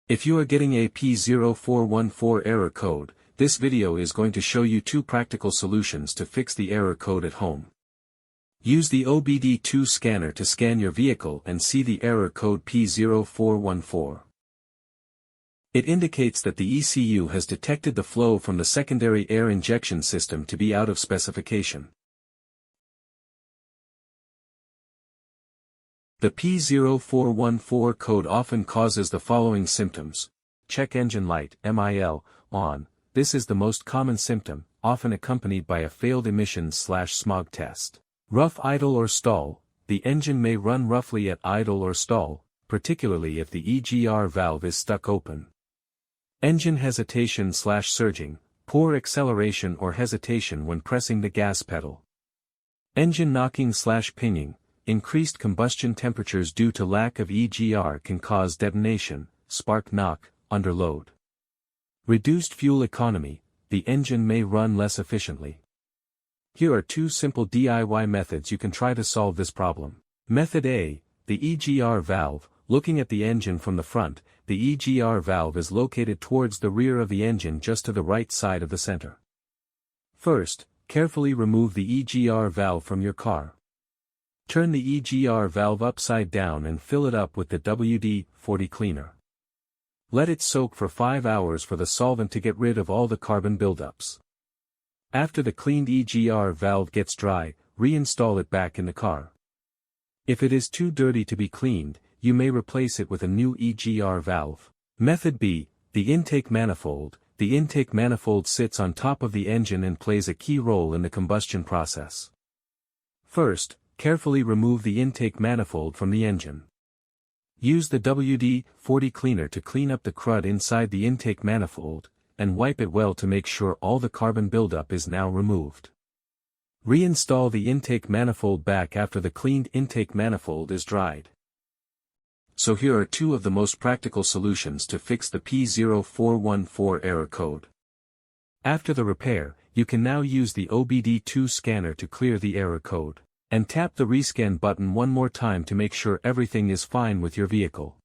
If you are getting a P0414 error code, this video is going to show you two practical solutions to fix the error code at home. Use the OBD2 scanner to scan your vehicle and see the error code P0414. It indicates that the ECU has detected the flow from the secondary air injection system to be out of specification. The P0414 code often causes the following symptoms. Check engine light, MIL, on. This is the most common symptom, often accompanied by a failed emissions/smog test. Rough idle or stall. The engine may run roughly at idle or stall, particularly if the EGR valve is stuck open. Engine hesitation/surging, poor acceleration or hesitation when pressing the gas pedal. Engine knocking/pinging. Increased combustion temperatures due to lack of EGR can cause detonation, spark knock, under load. Reduced fuel economy, the engine may run less efficiently. Here are two simple DIY methods you can try to solve this problem. Method A, the EGR valve. Looking at the engine from the front, the EGR valve is located towards the rear of the engine just to the right side of the center. First, carefully remove the EGR valve from your car. Turn the EGR valve upside down and fill it up with the WD-40 cleaner. Let it soak for 5 hours for the solvent to get rid of all the carbon buildups. After the cleaned EGR valve gets dry, reinstall it back in the car. If it is too dirty to be cleaned, you may replace it with a new EGR valve. Method B, the intake manifold. The intake manifold sits on top of the engine and plays a key role in the combustion process. First, carefully remove the intake manifold from the engine. Use the WD-40 cleaner to clean up the crud inside the intake manifold, and wipe it well to make sure all the carbon buildup is now removed. Reinstall the intake manifold back after the cleaned intake manifold is dried. So here are two of the most practical solutions to fix the P0414 error code. After the repair, you can now use the OBD2 scanner to clear the error code. And tap the rescan button one more time to make sure everything is fine with your vehicle.